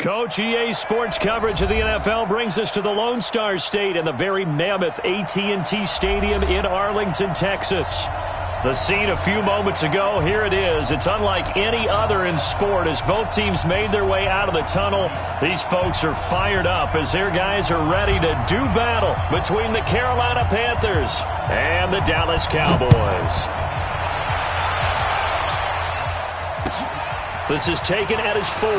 Coach, EA Sports coverage of the NFL brings us to the Lone Star State and the very mammoth AT&T Stadium in Arlington, Texas. The scene a few moments ago, here it is. It's unlike any other in sport as both teams made their way out of the tunnel. These folks are fired up as their guys are ready to do battle between the Carolina Panthers and the Dallas Cowboys. This is taken at his 4.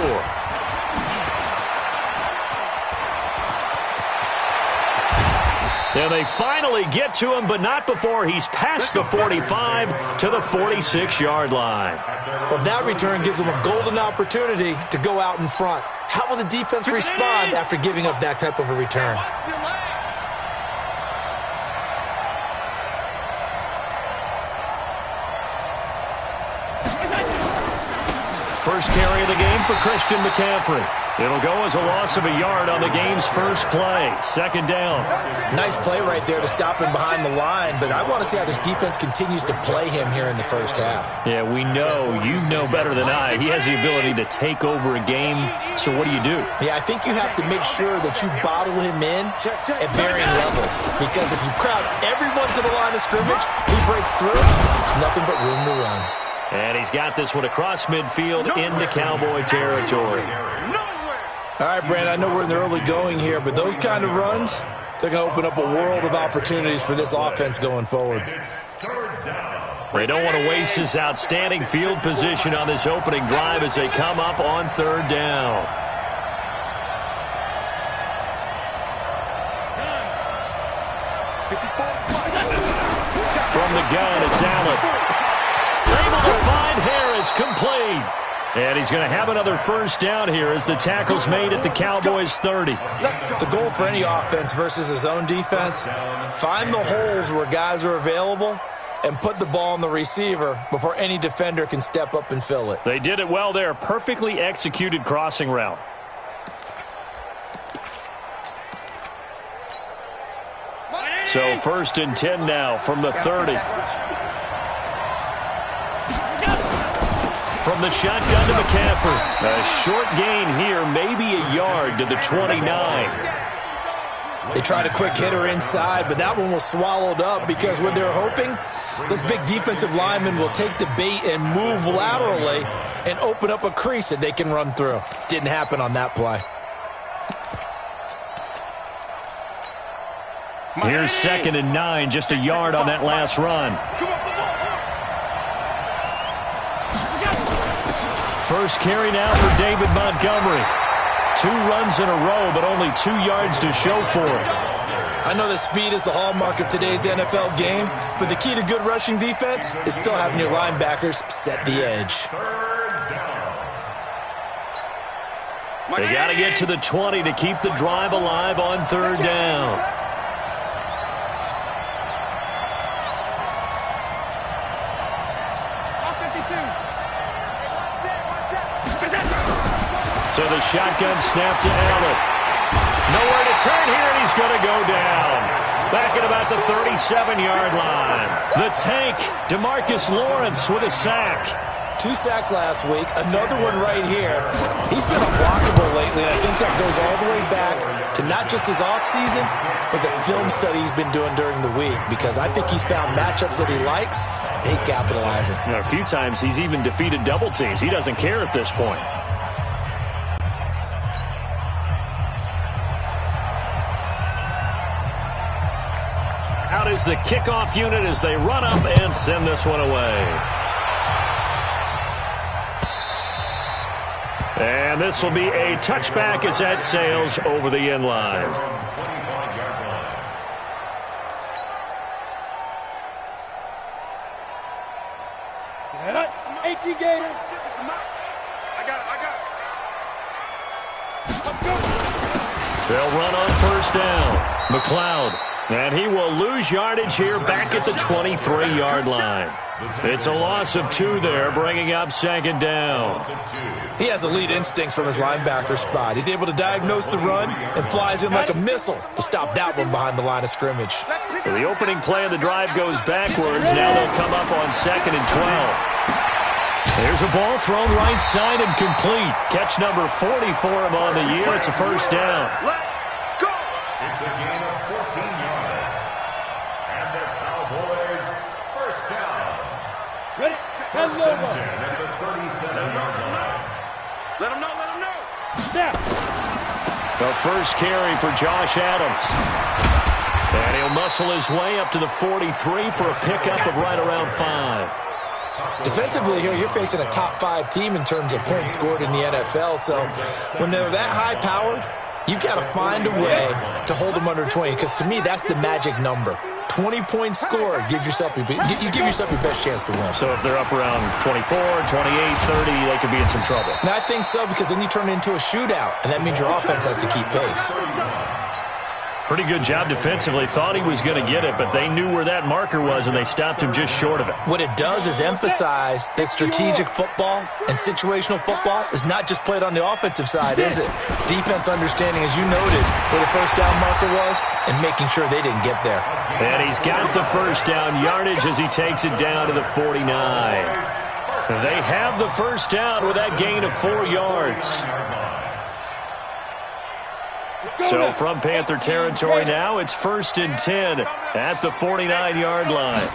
And they finally get to him, but not before he's past the 45 to the 46-yard line. Well, that return gives them a golden opportunity to go out in front. How will the defense respond after giving up that type of a return? First carry of the game for Christian McCaffrey. It'll go as a loss of a yard on the game's first play. Second down. Nice play right there to stop him behind the line, but I want to see how this defense continues to play him here in the first half. Yeah, we know, you know better than I, he has the ability to take over a game. So what do you do? Yeah, I think you have to make sure that you bottle him in at varying levels, because if you crowd everyone to the line of scrimmage, he breaks through, there's nothing but room to run. And he's got this one across midfield into Cowboy territory. All right, Brand, I know we're in the early going here, but those kind of runs, they're going to open up a world of opportunities for this offense going forward. They don't want to waste this outstanding field position on this opening drive as they come up on third down. From the gun, it's Allen. Able to find Harris, complete. And he's going to have another first down here as the tackle's made at the Cowboys' 30. The goal for any offense versus his own defense, find the holes where guys are available and put the ball on the receiver before any defender can step up and fill it. They did it well there. Perfectly executed crossing route. So first and 10 now from the 30. From the shotgun to McCaffrey. A short gain here, maybe a yard to the 29. They tried a quick hitter inside, but that one was swallowed up because what they're hoping, those big defensive linemen will take the bait and move laterally and open up a crease that they can run through. Didn't happen on that play. Here's 2nd and 9, just a yard on that last run. First carry now for David Montgomery. 2 runs in a row, but only 2 yards to show for it. I know that speed is the hallmark of today's NFL game, but the key to good rushing defense is still having your linebackers set the edge. They got to get to the 20 to keep the drive alive on third down. So the shotgun snap to Allen. Nowhere to turn here, and he's going to go down. Back at about the 37-yard line. The tank, DeMarcus Lawrence with a sack. 2 sacks last week, another one right here. He's been unblockable lately, and I think that goes all the way back to not just his offseason, but the film study he's been doing during the week, because I think he's found matchups that he likes, and he's capitalizing. You know, a few times he's even defeated double teams. He doesn't care at this point. Out is the kickoff unit as they run up and send this one away. And this will be a touchback as that sails over the end line. They'll run on first down. McLeod. And he will lose yardage here back at the 23-yard line. It's a loss of 2 there, bringing up 2nd down. He has elite instincts from his linebacker spot. He's able to diagnose the run and flies in like a missile to stop that one behind the line of scrimmage. So the opening play of the drive goes backwards. Now they'll come up on 2nd and 12. There's a ball thrown right side and complete. Catch number 40 for him on the year. It's a first down. Let's go. It's a gain of 14 yards. And the Cowboys first down. Ready? First and 10 at the 37-yard line. Let him know. Step. The first carry for Josh Adams. And he'll muscle his way up to the 43 for a pickup of right around 5. Defensively here, you're facing a top-5 team in terms of points scored in the NFL. So when they're that high-powered, you've got to find a way to hold them under 20. Because to me, that's the magic number. 20 points scored, you give yourself your best chance to win. So if they're up around 24, 28, 30, they could be in some trouble. And I think so, because then you turn it into a shootout, and that means your offense has to keep pace. Pretty good job defensively. Thought he was going to get it, but they knew where that marker was, and they stopped him just short of it. What it does is emphasize that strategic football and situational football is not just played on the offensive side, is it? Defense understanding, as you noted, where the first down marker was and making sure they didn't get there. And he's got the first down yardage as he takes it down to the 49. They have the first down with that gain of 4 yards. So from Panther territory now, it's first and 10 at the 49-yard line.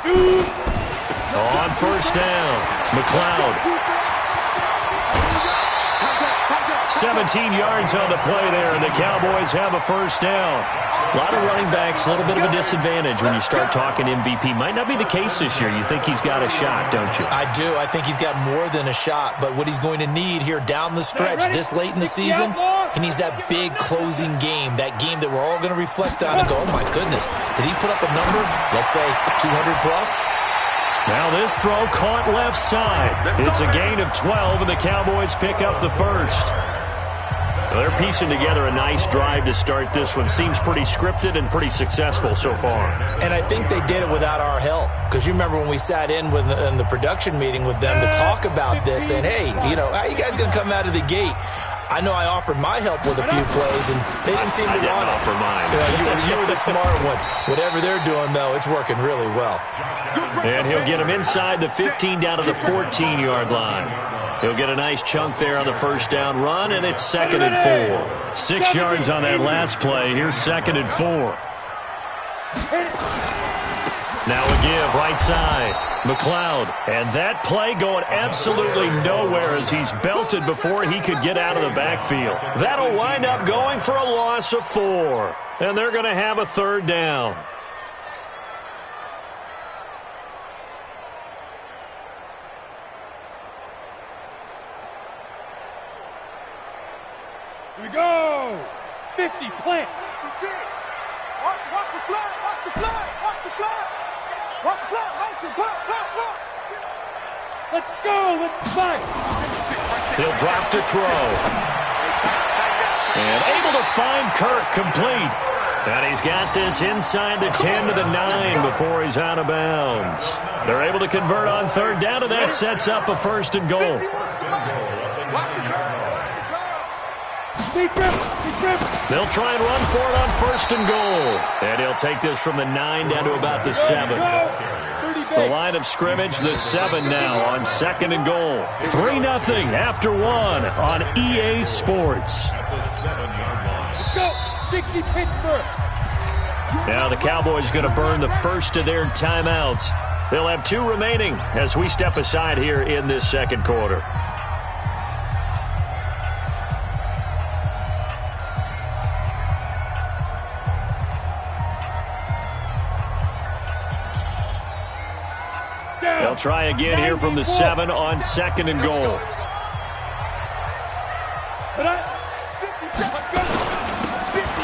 On first down, McLeod. 17 yards on the play there, and the Cowboys have a first down. A lot of running backs, a little bit of a disadvantage when you start talking MVP. Might not be the case this year. You think he's got a shot, don't you? I do. I think he's got more than a shot. But what he's going to need here down the stretch this late in the season, he needs that big closing game, that game that we're all going to reflect on and go, oh, my goodness, did he put up a number, let's say 200-plus? Now this throw caught left side. It's a gain of 12, and the Cowboys pick up the first. Well, they're piecing together a nice drive to start this one. Seems pretty scripted and pretty successful so far. And I think they did it without our help. Because you remember when we sat in the production meeting with them to talk about this, and hey, you know, how are you guys going to come out of the gate? I know I offered my help with a few plays, and they didn't seem to want it. I didn't offer mine. You were the smart one. Whatever they're doing, though, it's working really well. And he'll get him inside the 15 down to the 14-yard line. He'll get a nice chunk there on the first down run, and it's second and 4. 6 yards on that last play. Here's second and 4. Now a give, right side. McLeod. And that play going absolutely nowhere as he's belted before he could get out of the backfield. That'll wind up going for a loss of 4. And they're going to have a third down. Here we go. 50, plant. Watch the flag. Watch the flag. Watch the flag. Watch the flag. Motion. Block. Let's go. Let's fight. He'll drop to throw. And able to find Kirk complete. And he's got this inside the 10 to the 9 before he's out of bounds. They're able to convert on third down, and that sets up a first and goal. They'll try and run for it on first and goal. And he'll take this from the 9 down to about the 7. The line of scrimmage, the 7 now on second and goal. 3-0 after 1 on EA Sports. Let's go. 60 Pittsburgh. Now the Cowboys going to burn the first of their timeouts. They'll have 2 remaining as we step aside here in this second quarter. They'll try again here from the 7 on second and goal.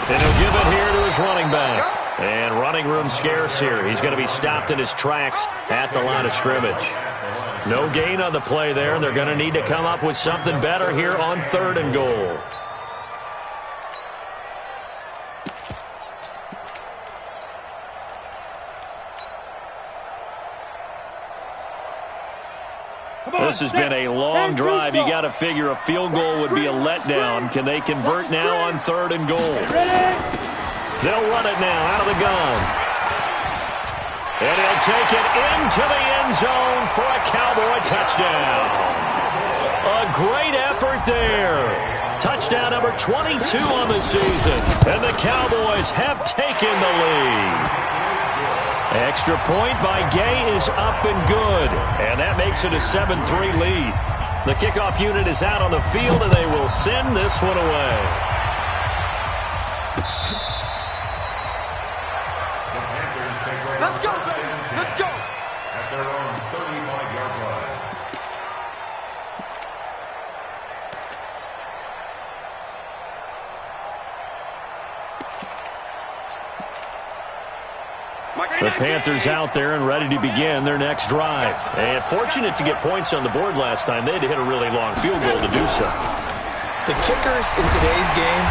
And he'll give it here to his running back. And running room scarce here. He's going to be stopped in his tracks at the line of scrimmage. No gain on the play there, and they're going to need to come up with something better here on third and goal. This has been a long drive. You got to figure a field goal would be a letdown. Can they convert now on third and goal? They'll run it now out of the gun. And he'll take it into the end zone for a Cowboy touchdown. A great effort there. Touchdown number 22 on the season. And the Cowboys have taken the lead. Extra point by Gay is up and good. And that makes it a 7-3 lead. The kickoff unit is out on the field, and they will send this one away. Let's go! Let's go! At their own 35-yard line. The Panthers out there and ready to begin their next drive. And fortunate to get points on the board last time. They had to hit a really long field goal to do so. The kickers in today's game,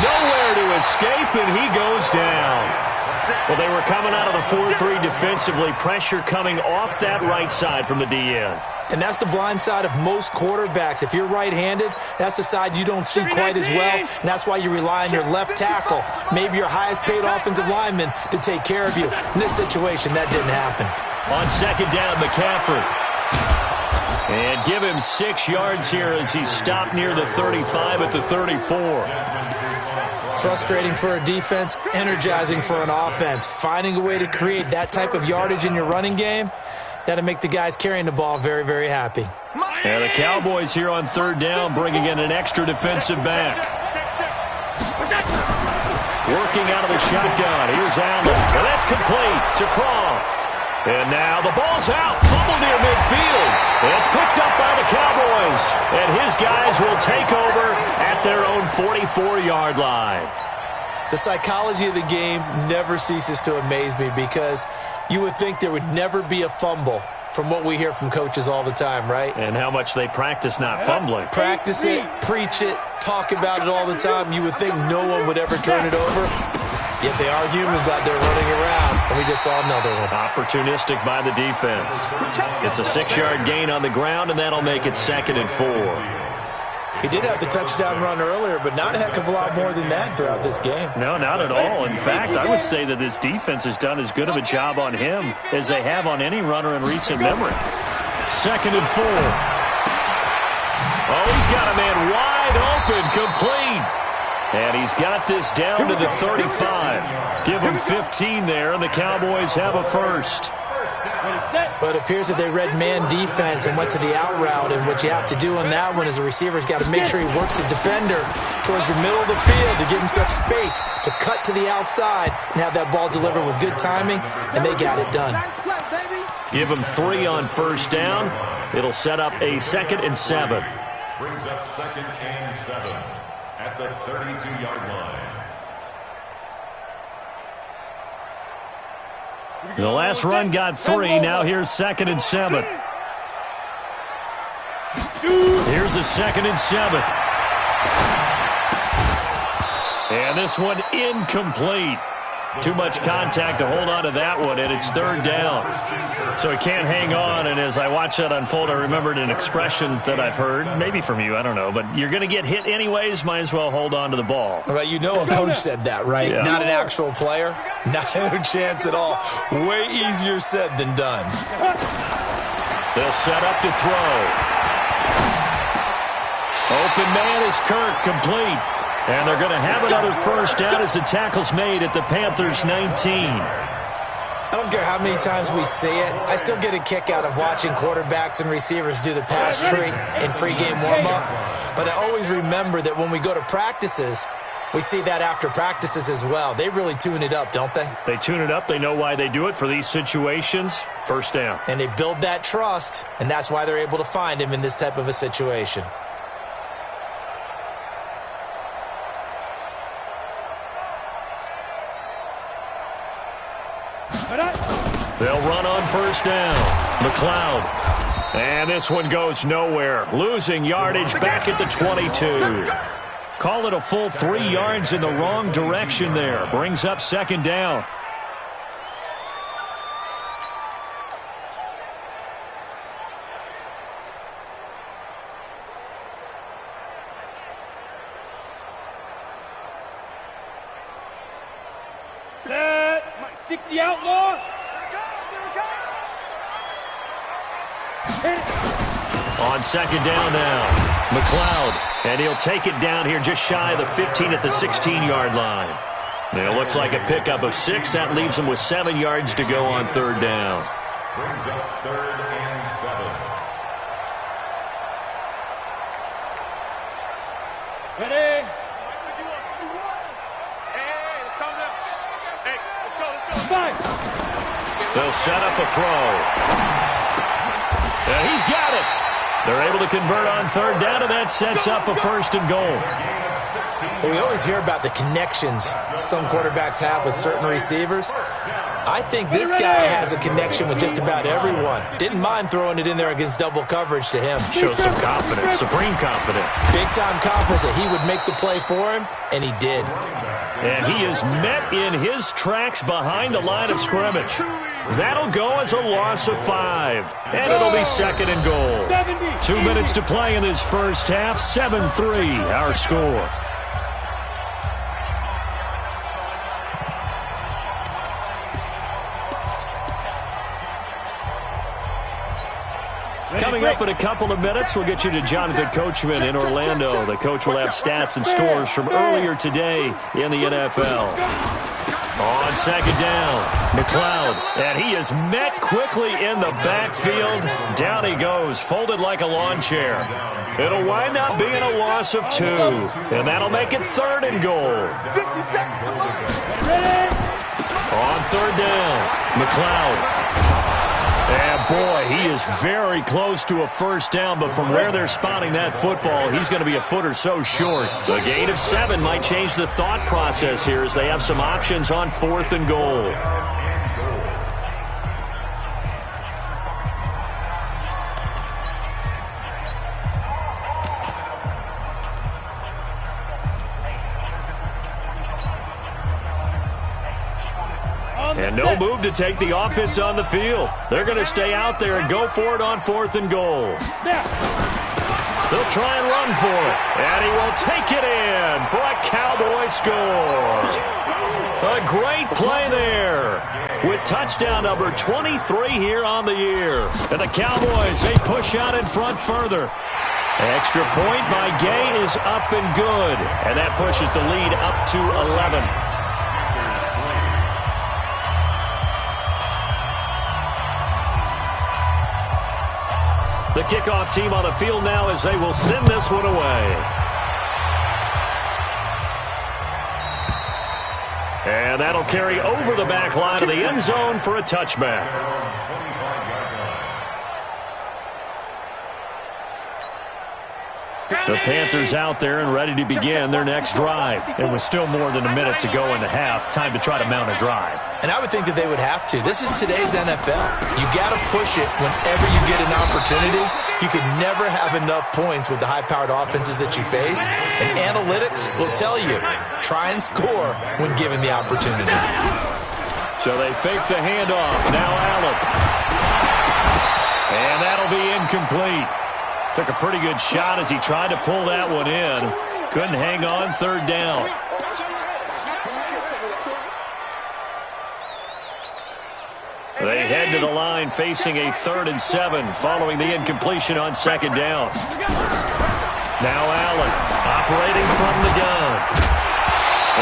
nowhere to escape, and he goes down. Well, they were coming out of the 4-3 defensively. Pressure coming off that right side from the DN. and that's the blind side of most quarterbacks. If you're right-handed, that's the side you don't see quite as well, and that's why you rely on your left tackle, maybe your highest-paid offensive lineman, to take care of you. In this situation, that didn't happen. On second down, McCaffrey. And give him 6 yards here as he's stopped near the 35 at the 34. Frustrating for a defense, energizing for an offense. Finding a way to create that type of yardage in your running game, that'll make the guys carrying the ball very, very happy. And the Cowboys here on third down bringing in an extra defensive back. Working out of the shotgun. Here's Allen. And that's complete to Croft. And now the ball's out. Fumble near midfield. It's picked up by the Cowboys. And his guys will take over at their own 44-yard line. The psychology of the game never ceases to amaze me, because you would think there would never be a fumble from what we hear from coaches all the time, right? And how much they practice not fumbling. Practice it, preach it, talk about it all the time. You would think no one would ever turn it over. Yet they are humans out there running around, and we just saw another one. Opportunistic by the defense. It's a 6-yard gain on the ground, and that'll make it 2nd and 4. He did have the touchdown run earlier, but not a heck of a lot more than that throughout this game. No, not at all. In fact, I would say that this defense has done as good of a job on him as they have on any runner in recent memory. 2nd and 4. Oh, he's got a man wide open, complete. And he's got this down to the 35. Give him 15 there, and the Cowboys have a first. But it appears that they read man defense and went to the out route, and what you have to do on that one is the receiver's got to make sure he works the defender towards the middle of the field to give himself space to cut to the outside and have that ball delivered with good timing, and they got it done. Give him 3 on first down. It'll set up a 2nd and 7. Brings up 2nd and 7 at the 32-yard line. The last run got 3. Now here's 2nd and 7. Here's a 2nd and 7. And this one incomplete. Too much contact to hold on to that one, and it's 3rd down. So he can't hang on, and as I watch that unfold, I remembered an expression that I've heard, maybe from you, I don't know, but you're going to get hit anyways, might as well hold on to the ball. Right, you know a coach said that, right? Yeah. Not an actual player. Not a chance at all. Way easier said than done. They'll set up to throw. Open man is Kirk, complete. And they're going to have another first down as the tackle's made at the Panthers' 19. I don't care how many times we see it. I still get a kick out of watching quarterbacks and receivers do the pass treat in pregame warm-up. But I always remember that when we go to practices, we see that after practices as well. They really tune it up, don't they? They tune it up. They know why they do it for these situations. First down. And they build that trust, and that's why they're able to find him in this type of a situation. They'll run on first down. McLeod. And this one goes nowhere. Losing yardage back at the 22. Call it a full 3 yards in the wrong direction there. Brings up 2nd down. Set. 60 outlaw. On second down now, McLeod. And he'll take it down here just shy of the 15 at the 16-yard line. It looks like a pickup of 6. That leaves him with 7 yards to go on third down. Brings up 3rd and 7. Ready? Hey, let's come now. Hey, let's go. Five. They'll set up a throw. And he's got it. They're able to convert on third down, and that sets up a 1st and goal. Well, we always hear about the connections some quarterbacks have with certain receivers. I think this guy has a connection with just about everyone. Didn't mind throwing it in there against double coverage to him. Shows some confidence, supreme confidence. Big-time confidence that he would make the play for him, and he did. And he is met in his tracks behind the line of scrimmage. That'll go as a loss of 5. And it'll be 2nd and goal. 2 minutes to play in this first half. 7-3, our score. Coming up in a couple of minutes, we'll get you to Jonathan Coachman in Orlando. The coach will have stats and scores from earlier today in the NFL. On second down, McLeod, and he is met quickly in the backfield. Down he goes, folded like a lawn chair. It'll wind up being a loss of 2, and that'll make it 3rd and goal. 50 seconds. Come on. On third down, McLeod. And boy, he is very close to a first down, but from where they're spotting that football, he's going to be a foot or so short. A gain of 7 might change the thought process here as they have some options on 4th and goal. And no move to take the offense on the field. They're going to stay out there and go for it on 4th and goal. They'll try and run for it. And he will take it in for a Cowboy score. A great play there with touchdown number 23 here on the year. And the Cowboys, they push out in front further. Extra point by Gay is up and good. And that pushes the lead up to 11. The kickoff team on the field now as they will send this one away. And that'll carry over the back line of the end zone for a touchback. The Panthers out there and ready to begin their next drive. And with still more than a minute to go in the half, time to try to mount a drive. And I would think that they would have to. This is today's NFL. You got to push it whenever you get an opportunity. You could never have enough points with the high-powered offenses that you face. And analytics will tell you, try and score when given the opportunity. So they fake the handoff. Now Allen. And that'll be incomplete. Took a pretty good shot as he tried to pull that one in. Couldn't hang on, third down. They head to the line facing a 3rd and 7 following the incompletion on second down. Now Allen operating from the gun.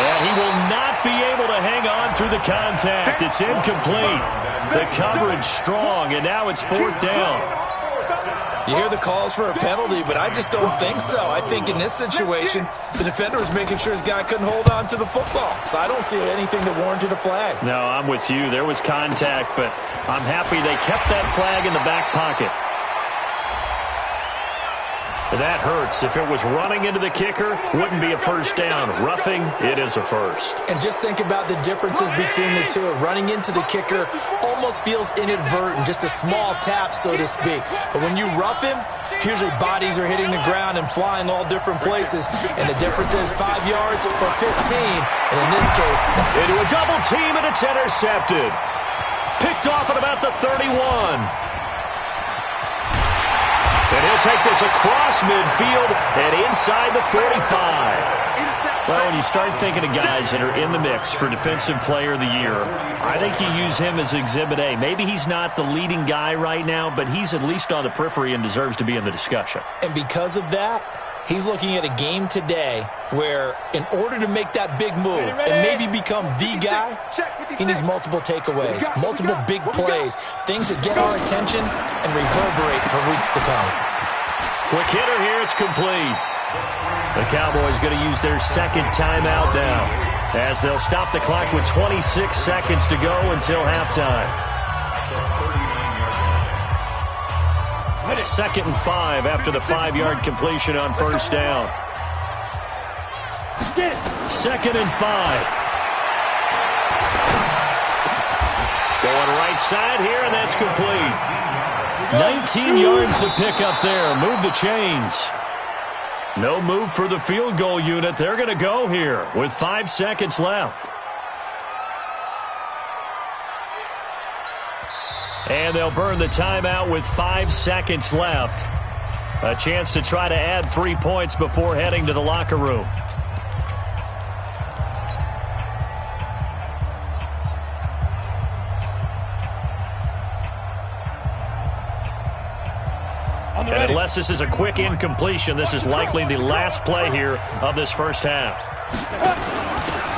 And he will not be able to hang on through the contact. It's incomplete. The coverage strong, and now it's 4th down. You hear the calls for a penalty, but I just don't think so. I think in this situation, the defender was making sure his guy couldn't hold on to the football. So I don't see anything that warranted a flag. No, I'm with you. There was contact, but I'm happy they kept that flag in the back pocket. That hurts. If it was running into the kicker, wouldn't be a first down. Roughing, it is a first. And just think about the differences between the two. Running into the kicker almost feels inadvertent, just a small tap, so to speak. But when you rough him, usually bodies are hitting the ground and flying all different places. And the difference is 5 yards or 15. And in this case, into a double team, and it's intercepted. Picked off at about the 31. And he'll take this across midfield and inside the 45. Well, when you start thinking of guys that are in the mix for Defensive Player of the Year, I think you use him as Exhibit A. Maybe he's not the leading guy right now, but he's at least on the periphery and deserves to be in the discussion. And because of that, he's looking at a game today where in order to make that big move and maybe become the guy, he needs multiple takeaways, multiple big plays, things that get our attention and reverberate for weeks to come. Quick hitter here, it's complete. The Cowboys going to use their second timeout now as they'll stop the clock with 26 seconds to go until halftime. 2nd and 5 after the 5-yard completion on first down. 2nd and 5. Going right side here, and that's complete. 19 yards to pick up there. Move the chains. No move for the field goal unit. They're going to go here with 5 seconds left. And they'll burn the timeout with 5 seconds left. A chance to try to add 3 points before heading to the locker room. And unless this is a quick incompletion, this is likely the last play here of this first half.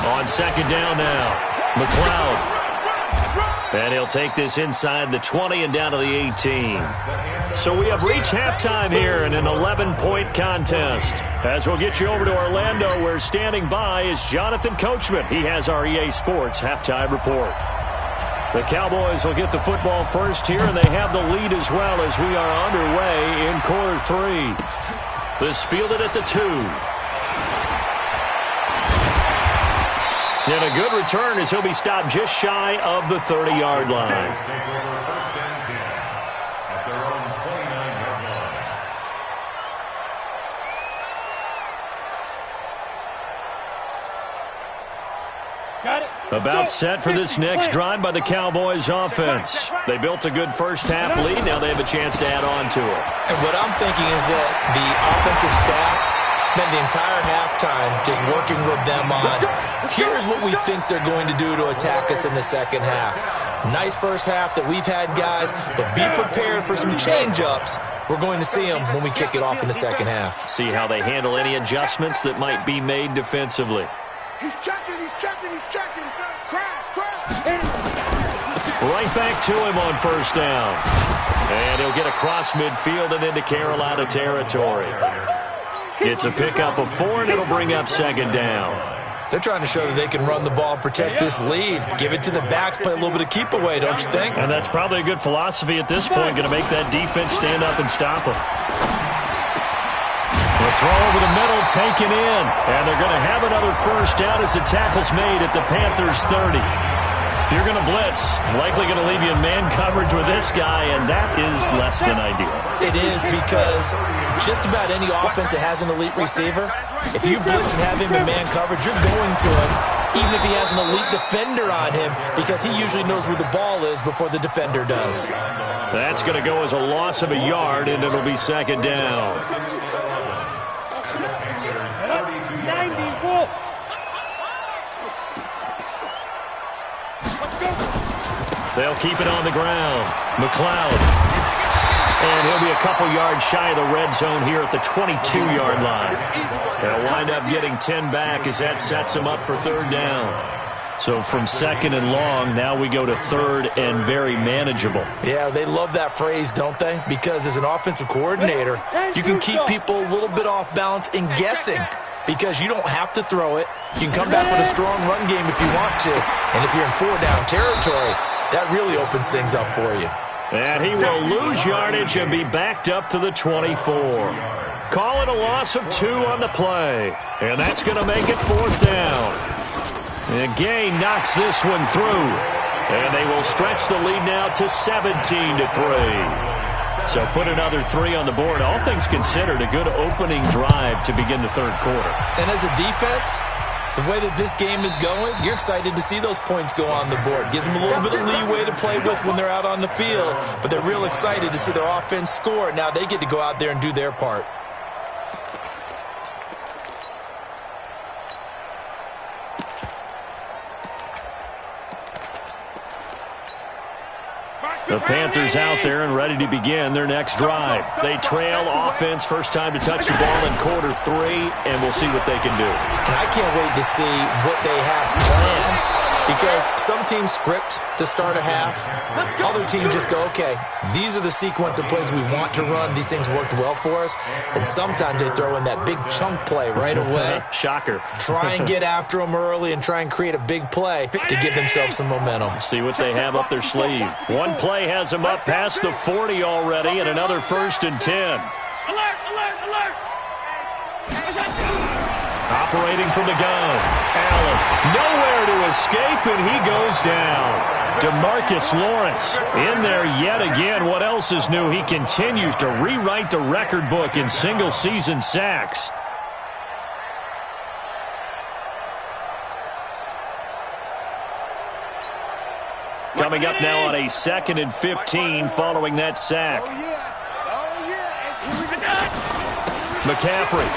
On second down now, McLeod. And he'll take this inside the 20 and down to the 18. So we have reached halftime here in an 11-point contest. As we'll get you over to Orlando, where standing by is Jonathan Coachman. He has our EA Sports halftime report. The Cowboys will get the football first here, and they have the lead as well as we are underway in quarter 3. This fielded at the 2. And a good return as he'll be stopped just shy of the 30-yard line. About set for this next drive by the Cowboys offense. They built a good first half lead. Now they have a chance to add on to it. And what I'm thinking is that the offensive staff spend the entire halftime just working with them on, here's what we think they're going to do to attack us in the second half. Nice first half that we've had, guys, but be prepared for some change-ups. We're going to see them when we kick it off in the second half. See how they handle any adjustments that might be made defensively. He's checking, he's checking, he's checking. Crash, crash. Right back to him on first down. And he'll get across midfield and into Carolina territory. It's a pickup of 4, and it'll bring up second down. They're trying to show that they can run the ball and protect this lead. Give it to the backs, play a little bit of keep away, don't you think? And that's probably a good philosophy at this point, going to make that defense stand up and stop them. The throw over the middle, taken in. And they're going to have another first down as the tackle's made at the Panthers' 30. If you're going to blitz, likely going to leave you in man coverage with this guy, and that is less than ideal. It is, because just about any offense that has an elite receiver, if you blitz and have him in man coverage, you're going to him, even if he has an elite defender on him, because he usually knows where the ball is before the defender does. That's going to go as a loss of a yard, and it'll be second down. They'll keep it on the ground. McLeod. And he'll be a couple yards shy of the red zone here at the 22-yard line. They'll wind up getting 10 back as that sets him up for third down. So from second and long, now we go to third and very manageable. Yeah, they love that phrase, don't they? Because as an offensive coordinator, you can keep people a little bit off balance and guessing, because you don't have to throw it. You can come back with a strong run game if you want to. And if you're in 4-down territory, that really opens things up for you. And he will lose yardage and be backed up to the 24. Call it a loss of 2 on the play. And that's going to make it fourth down. And Gay knocks this one through. And they will stretch the lead now to 17-3. So put another 3 on the board. All things considered, a good opening drive to begin the third quarter. And as a defense, The way that this game is going, you're excited to see those points go on the board. Gives them a little bit of leeway to play with when they're out on the field, but they're real excited to see their offense score. Now they get to go out there and do their part. The Panthers out there and ready to begin their next drive. They trail offense, first time to touch the ball in quarter 3, and we'll see what they can do. And I can't wait to see what they have planned, because some teams script to start a half. Other teams just go, okay, these are the sequence of plays we want to run. These things worked well for us. And sometimes they throw in that big chunk play right away. Shocker. Try and get after them early and try and create a big play to give themselves some momentum. See what they have up their sleeve. One play has them up past the 40 already, and another 1st and 10. Alert, alert, alert. Operating from the gun. Allen nowhere to escape, and he goes down. DeMarcus Lawrence in there yet again. What else is new? He continues to rewrite the record book in single-season sacks. Coming up now on a 2nd and 15 following that sack. McCaffrey.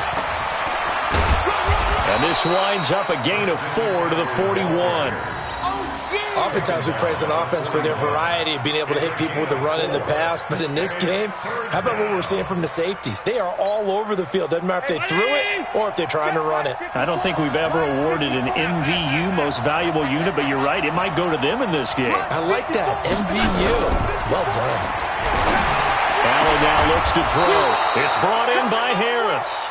And this winds up a gain of 4 to the 41. Oftentimes we praise an offense for their variety of being able to hit people with the run in the pass. But in this game, how about what we're seeing from the safeties? They are all over the field. Doesn't matter if they threw it or if they're trying to run it. I don't think we've ever awarded an MVU, most valuable unit, but you're right, it might go to them in this game. I like that, MVU. Well done. Allen now looks to throw. It's brought in by Harris.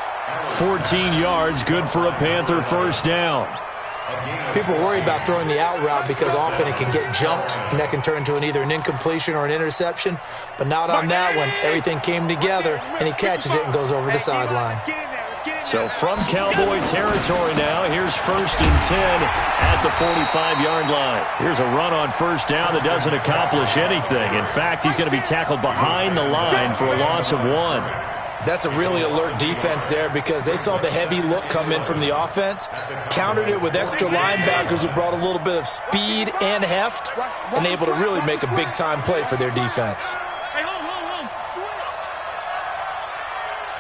14 yards, good for a Panther first down. People worry about throwing the out route because often it can get jumped, and that can turn into either an incompletion or an interception. But not on that one. Everything came together, and he catches it and goes over the sideline. So from Cowboy territory now, here's 1st and 10 at the 45-yard line. Here's a run on first down that doesn't accomplish anything. In fact, he's going to be tackled behind the line for a loss of 1. That's a really alert defense there because they saw the heavy look come in from the offense, countered it with extra linebackers who brought a little bit of speed and heft, and able to really make a big-time play for their defense. Hey, hold.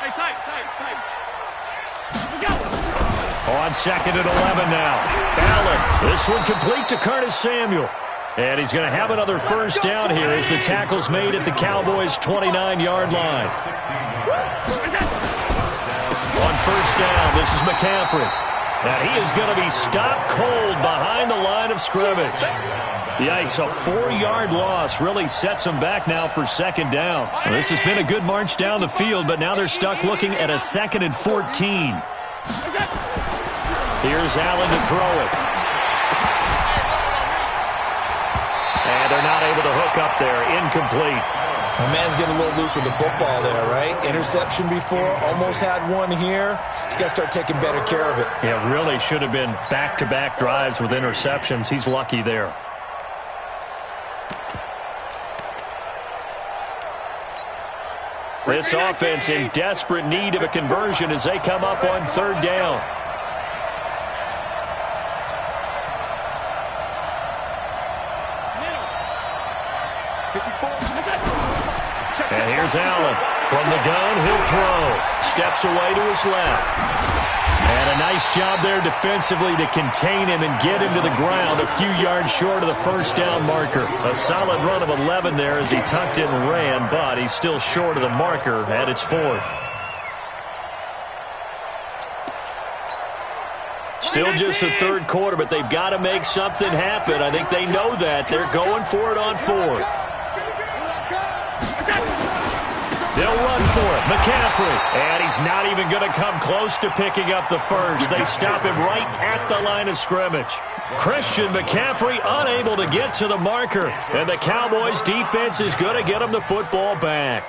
Hey, tight. Let's go. On 2nd and 11 now. Allen, this one complete to Curtis Samuel. And he's going to have another first down here as the tackle's made at the Cowboys' 29-yard line. On first down, this is McCaffrey. And he is going to be stopped cold behind the line of scrimmage. Yikes, a 4-yard loss really sets them back now for 2nd down. Well, this has been a good march down the field, but now they're stuck looking at a 2nd and 14. Here's Allen to throw it. And they're not able to hook up there. Incomplete. The man's getting a little loose with the football there, right? Interception before, almost had one here. He's got to start taking better care of it. Yeah, really should have been back-to-back drives with interceptions. He's lucky there. This offense in desperate need of a conversion as they come up on 3rd down. And here's Allen. From the gun, he'll throw. Steps away to his left. And a nice job there defensively to contain him and get him to the ground a few yards short of the first down marker. A solid run of 11 there as he tucked it and ran, but he's still short of the marker at its 4th. Still just the 3rd quarter, but they've got to make something happen. I think they know that. They're going for it on 4th. They'll run for it. McCaffrey. And he's not even going to come close to picking up the first. They stop him right at the line of scrimmage. Christian McCaffrey unable to get to the marker. And the Cowboys defense is going to get him the football back.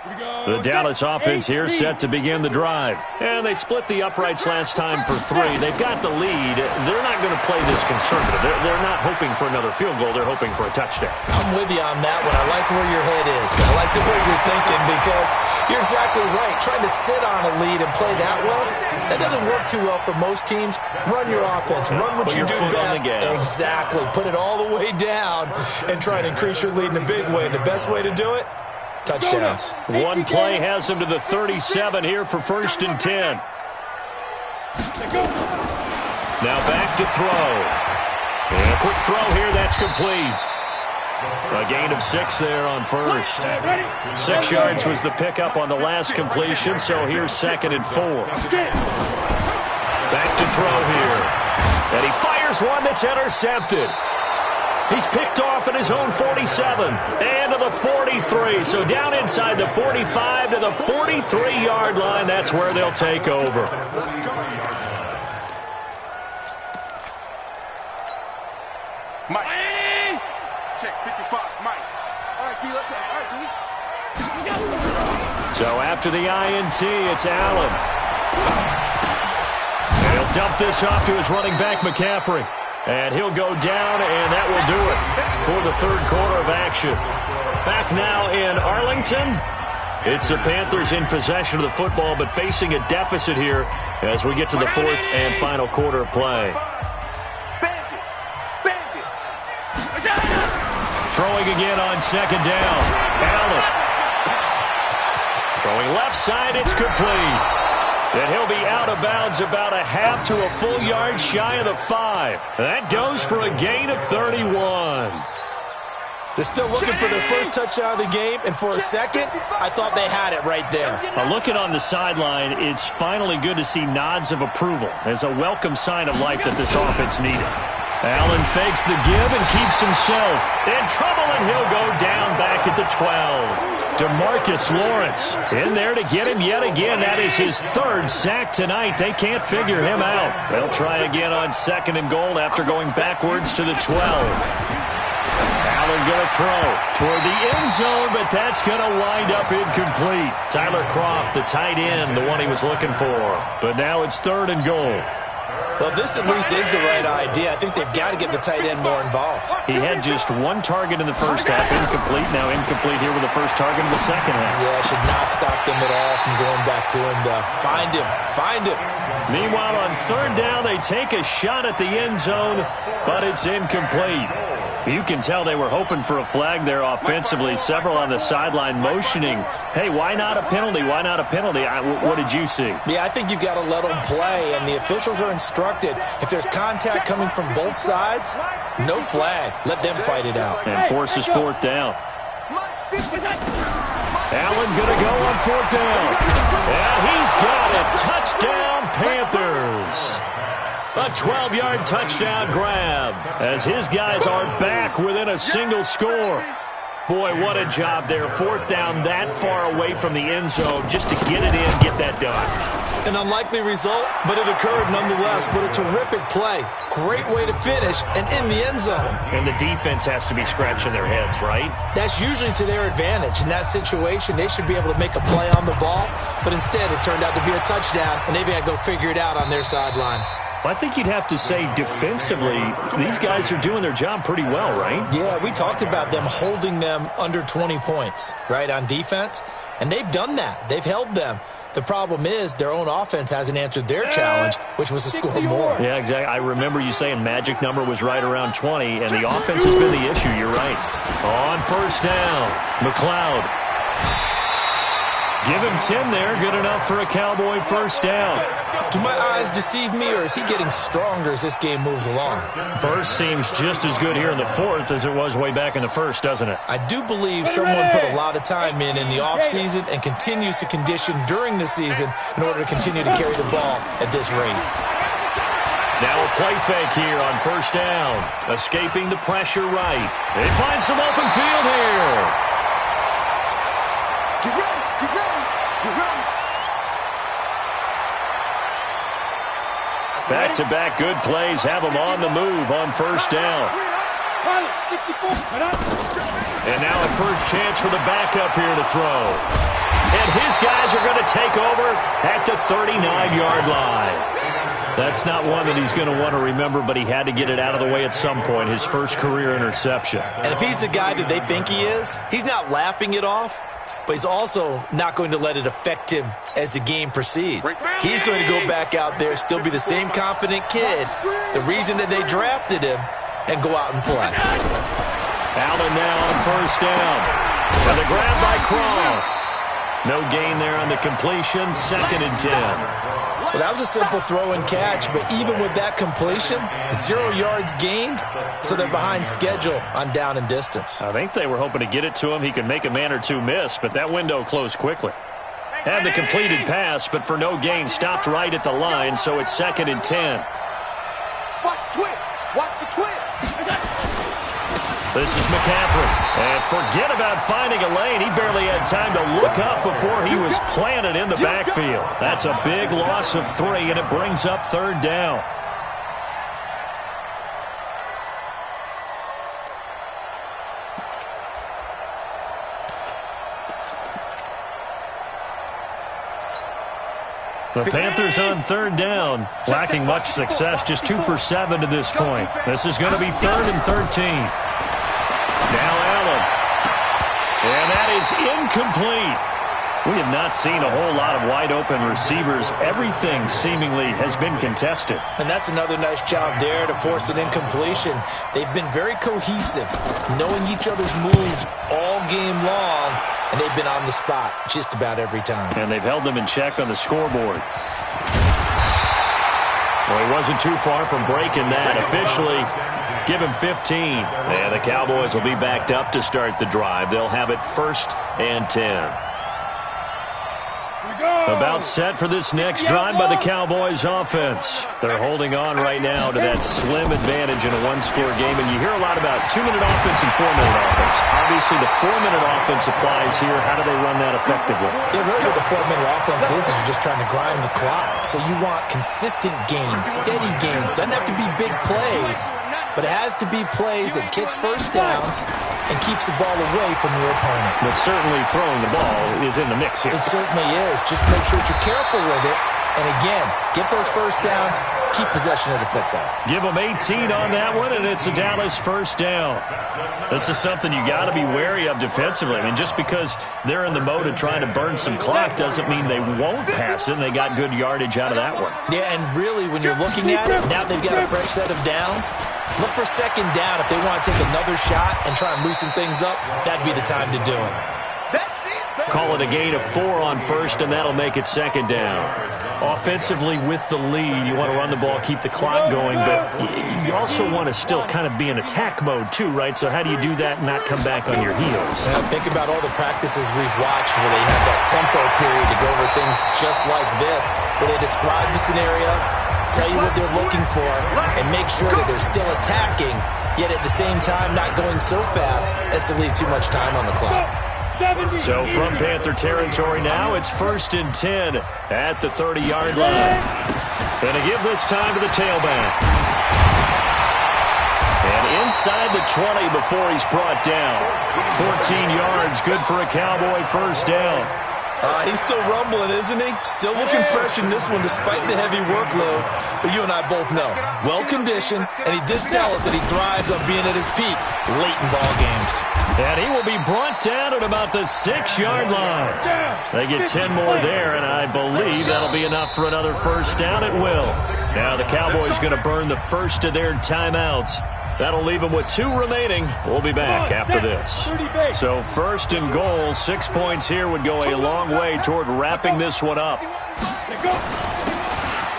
Here we go. The Dallas offense here set to begin the drive. And they split the uprights last time for 3. They've got the lead. They're not going to play this conservative. They're not hoping for another field goal. They're hoping for a touchdown. I'm with you on that one. I like where your head is. I like the way you're thinking because you're exactly right. Trying to sit on a lead and play that well, that doesn't work too well for most teams. Run your offense. Run what you do best. Exactly. Put it all the way down and try and increase your lead in a big way. And the best way to do it, touchdowns. One play has them to the 37 here for 1st and 10. Now back to throw. And a quick throw here, that's complete. A gain of 6 there on first. 6 yards was the pickup on the last completion, so here's 2nd and 4. Back to throw here. And he fires one that's intercepted. He's picked off at his own 47 and to the 43. So down inside the 45 to the 43-yard line. That's where they'll take over. Mike. Check 55, Mike. All right, T, let's go. All right, T. So after the INT, it's Allen. And he'll dump this off to his running back, McCaffrey. And he'll go down, and that will do it for the 3rd quarter of action. Back now in Arlington. It's the Panthers in possession of the football, but facing a deficit here as we get to the 4th and final quarter of play. Throwing again on 2nd down. Allen. Throwing left side, it's complete. And he'll be out of bounds about a half to a full yard shy of the 5. That goes for a gain of 31. They're still looking for their first touchdown of the game, and for a second, I thought they had it right there. Looking on the sideline, it's finally good to see nods of approval as a welcome sign of life that this offense needed. Allen fakes the give and keeps himself in trouble, and he'll go down back at the 12. DeMarcus Lawrence in there to get him yet again. That is his 3rd sack tonight. They can't figure him out. They'll try again on 2nd and goal after going backwards to the 12. Allen going to throw toward the end zone, but that's going to wind up incomplete. Tyler Kroft, the tight end, the one he was looking for. But now it's 3rd and goal. Well, this at least is the right idea. I think they've got to get the tight end more involved. He had just 1 target in the first half, incomplete. Now incomplete here with the first target in the second half. Yeah, should not stop them at all from going back to him to find him. Find him. Meanwhile, on 3rd down, they take a shot at the end zone, but it's incomplete. You can tell they were hoping for a flag there offensively. Several on the sideline motioning, hey, why not a penalty? Why not a penalty? What did you see? Yeah, I think you've got to let them play, and the officials are instructed. If there's contact coming from both sides, no flag. Let them fight it out. And forces 4th down. Allen going to go on 4th down. And he's got it. Touchdown, Panthers. A 12-yard touchdown grab as his guys are back within a single score. Boy, what a job there. 4th down that far away from the end zone just to get it in, get that done. An unlikely result, but it occurred nonetheless. But a terrific play. Great way to finish and in the end zone. And the defense has to be scratching their heads, right? That's usually to their advantage. In that situation, they should be able to make a play on the ball. But instead, it turned out to be a touchdown, and they've got to go figure it out on their sideline. I think you'd have to say defensively, these guys are doing their job pretty well, right? Yeah, we talked about them holding them under 20 points, right, on defense. And they've done that. They've held them. The problem is their own offense hasn't answered their challenge, which was to score more. Yeah, exactly. I remember you saying magic number was right around 20, and the offense has been the issue. You're right. On 1st down, McLeod. Give him 10 there. Good enough for a Cowboy 1st down. Do my eyes deceive me, or is he getting stronger as this game moves along? Burst seems just as good here in the 4th as it was way back in the 1st, doesn't it? I do believe someone put a lot of time in the offseason and continues to condition during the season in order to continue to carry the ball at this rate. Now a play fake here on 1st down. Escaping the pressure right. They find some open field here. Get ready, get ready, get ready. Back-to-back good plays have them on the move on 1st down. And now a first chance for the backup here to throw. And his guys are going to take over at the 39-yard line. That's not one that he's going to want to remember, but he had to get it out of the way at some point, his first career interception. And if he's the guy that they think he is, he's not laughing it off, but he's also not going to let it affect him as the game proceeds. He's going to go back out there, still be the same confident kid, the reason that they drafted him, and go out and play. Allen now on first down. And the grab by Croft. No gain there on the completion, 2nd and 10. Well, that was a simple throw and catch, but even with that completion, 0 yards gained, so they're behind schedule on down and distance. I think they were hoping to get it to him. He could make a man or two miss, but that window closed quickly. Had the completed pass, but for no gain, stopped right at the line, so it's 2nd and 10. Watch the twist. Watch the twist. This is McCaffrey. And forget about finding a lane. He barely had time to look up before he was planted in the backfield. That's a big loss of 3, and it brings up 3rd down. The Panthers on 3rd down, lacking much success, just 2 for 7 to this point. This is going to be 3rd and 13. Now Allen. And that is incomplete. We have not seen a whole lot of wide-open receivers. Everything seemingly has been contested. And that's another nice job there to force an incompletion. They've been very cohesive, knowing each other's moves all game long, and they've been on the spot just about every time. And they've held them in check on the scoreboard. Well, he wasn't too far from breaking that. Officially, give him 15. And the Cowboys will be backed up to start the drive. They'll have it 1st and 10. About set for this next drive by the Cowboys offense. They're holding on right now to that slim advantage in a one-score game. And you hear a lot about 2-minute offense and 4-minute offense. Obviously, the 4-minute offense applies here. How do they run that effectively? Yeah, really what the 4-minute offense is you're just trying to grind the clock. So you want consistent gains, steady gains. Doesn't have to be big plays, but it has to be plays that gets first downs and keeps the ball away from your opponent. But certainly throwing the ball is in the mix here. It certainly is. Just make sure that you're careful with it. And again, get those first downs, keep possession of the football. Give them 18 on that one, and it's a Dallas first down. This is something you got to be wary of defensively. I mean, just because they're in the mode of trying to burn some clock doesn't mean they won't pass it, and they got good yardage out of that one. Yeah, and really, when you're looking at it, now they've got a fresh set of downs. Look for 2nd down. If they want to take another shot and try and loosen things up, that'd be the time to do it. Call it a gain of 4 on 1st, and that'll make it 2nd down. Offensively, with the lead, you want to run the ball, keep the clock going, but you also want to still kind of be in attack mode too, right? So how do you do that and not come back on your heels? Now, think about all the practices we've watched where they have that tempo period to go over things just like this, where they describe the scenario, tell you what they're looking for, and make sure that they're still attacking, yet at the same time not going so fast as to leave too much time on the clock. So from Panther territory now, it's 1st and 10 at the 30-yard line. Going to give this time to the tailback. And inside the 20 before he's brought down. 14 yards, good for a Cowboy first down. He's still rumbling, isn't he? Still looking fresh in this one despite the heavy workload. But you and I both know, well-conditioned, and he did tell us that he thrives on being at his peak late in ball games. And he will be brought down at about the 6-yard line. They get 10 more there, and I believe that'll be enough for another first down. It will. Now the Cowboys going to burn the first of their timeouts. That'll leave them with 2 remaining. We'll be back after this. So 1st and goal, 6 points here would go a long way toward wrapping this one up.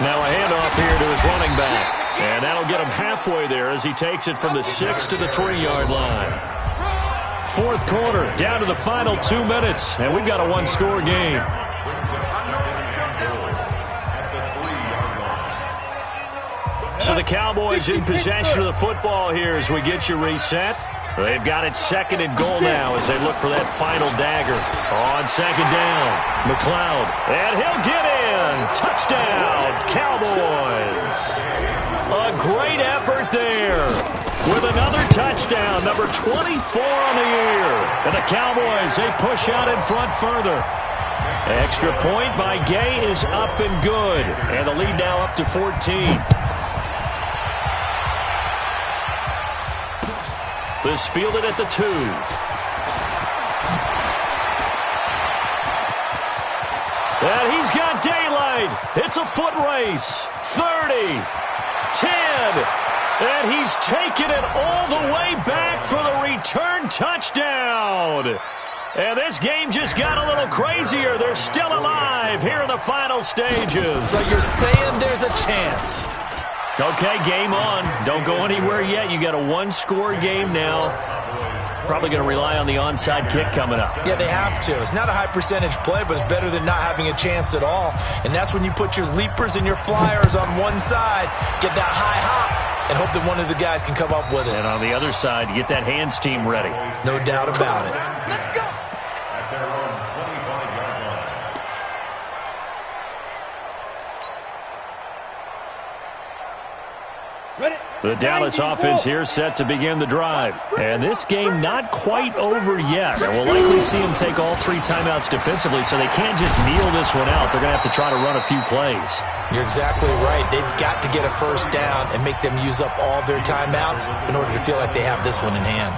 Now a handoff here to his running back. And that'll get him halfway there as he takes it from the 6 to the 3-yard line. 4th quarter, down to the final 2 minutes, and we've got a 1-score game. So the Cowboys in possession of the football here as we get you reset. They've got it 2nd and goal now as they look for that final dagger. On 2nd down, McLeod, and he'll get in. Touchdown, Cowboys. A great effort there with another touchdown, number 24 on the year. And the Cowboys, they push out in front further. Extra point by Gay is up and good. And the lead now up to 14. This fielded at the 2. And he's got daylight. It's a foot race. 30, 10, and he's taken it all the way back for the return touchdown. And this game just got a little crazier. They're still alive here in the final stages. So you're saying there's a chance? Okay, game on. Don't go anywhere yet. You got a one-score game now. Probably going to rely on the onside kick coming up. Yeah, they have to. It's not a high-percentage play, but it's better than not having a chance at all. And that's when you put your leapers and your flyers on one side, get that high hop, and hope that one of the guys can come up with it. And on the other side, you get that hands team ready. No doubt about it. Let's go. At their own 25-yard line. The Dallas offense here set to begin the drive. And this game not quite over yet. And we'll likely see them take all 3 timeouts defensively, so they can't just kneel this one out. They're going to have to try to run a few plays. You're exactly right. They've got to get a first down and make them use up all their timeouts in order to feel like they have this one in hand.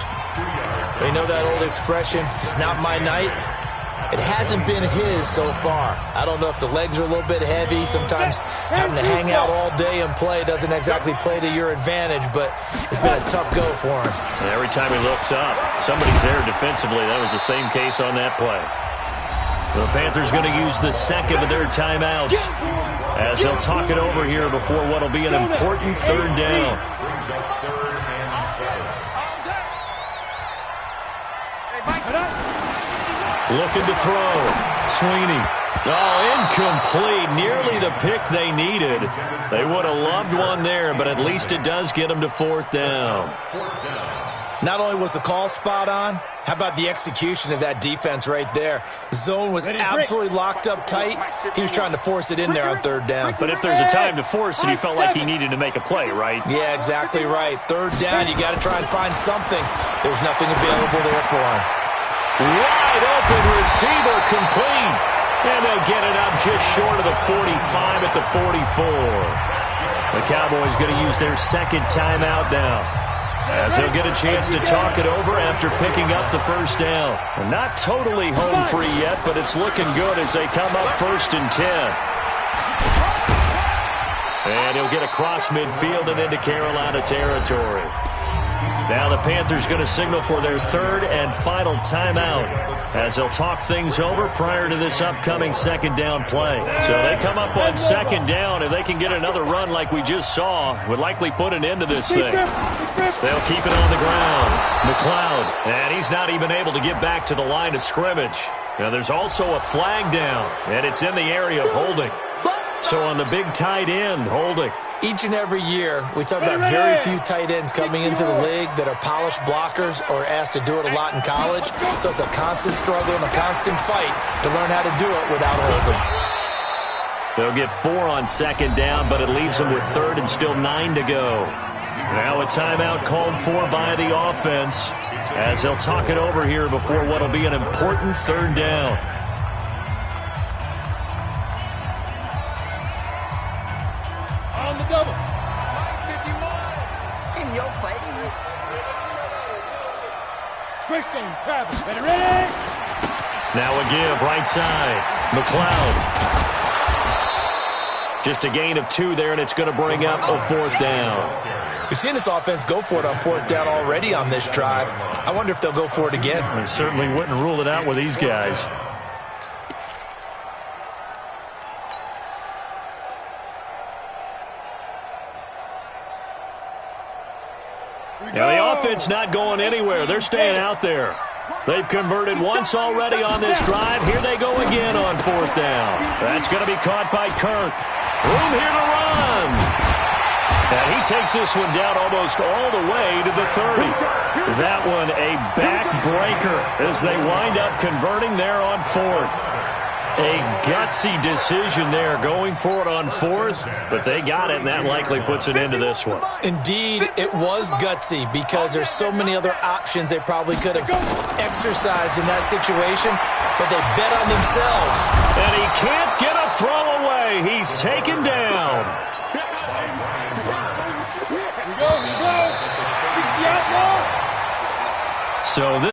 You know that old expression, it's not my night? It hasn't been his so far. I don't know if the legs are a little bit heavy. Sometimes having to hang out all day and play doesn't exactly play to your advantage, but it's been a tough go for him. And every time he looks up, somebody's there defensively. That was the same case on that play. The Panthers going to use the second of their timeouts as they'll talk it over here before what will be an important third down. Brings up 3rd and 7. Looking to throw. Sweeney. Oh, incomplete. Nearly the pick they needed. They would have loved one there, but at least it does get them to 4th down. Not only was the call spot on, how about the execution of that defense right there? The zone was absolutely locked up tight. He was trying to force it in there on 3rd down. But if there's a time to force it, he felt like he needed to make a play, right? Yeah, exactly right. 3rd down, you got to try and find something. There's nothing available there for him. Wide open receiver complete. And they'll get it up just short of the 45 at the 44. The Cowboys going to use their second timeout now, as they'll get a chance to talk it over after picking up the first down. Well, not totally home free yet, but it's looking good as they come up 1st and 10. And he'll get across midfield and into Carolina territory. Now the Panthers going to signal for their 3rd and final timeout as they'll talk things over prior to this upcoming 2nd down play. So they come up on 2nd down. If they can get another run like we just saw, would likely put an end to this thing. They'll keep it on the ground. McLeod, and he's not even able to get back to the line of scrimmage. Now there's also a flag down, and it's in the area of holding. So on the big tight end, holding. Each and every year, we talk about very few tight ends coming into the league that are polished blockers or asked to do it a lot in college. So it's a constant struggle and a constant fight to learn how to do it without holding. They'll get 4 on 2nd down, but it leaves them with 3rd and still 9 to go. Now a timeout called for by the offense as they'll talk it over here before what will be an important 3rd down. On the double. 51. In your face. Christian Travis. Ready? Now a give right side. McLeod. Just a gain of 2 there, and it's going to bring up a 4th down. We've seen this offense go for it on 4th down already on this drive. I wonder if they'll go for it again. I certainly wouldn't rule it out with these guys. Now the offense not going anywhere. They're staying out there. They've converted once already on this drive. Here they go again on 4th down. That's going to be caught by Kirk. Room here to run. And he takes this one down almost all the way to the 30. That one a backbreaker as they wind up converting there on 4th. A gutsy decision there, going for it on fourth, but they got it, and that likely puts an end to this one. Indeed, it was gutsy because there's so many other options they probably could have exercised in that situation, but they bet on themselves. And he can't get a throw away. He's taken down. Here we go. 60 out now. So this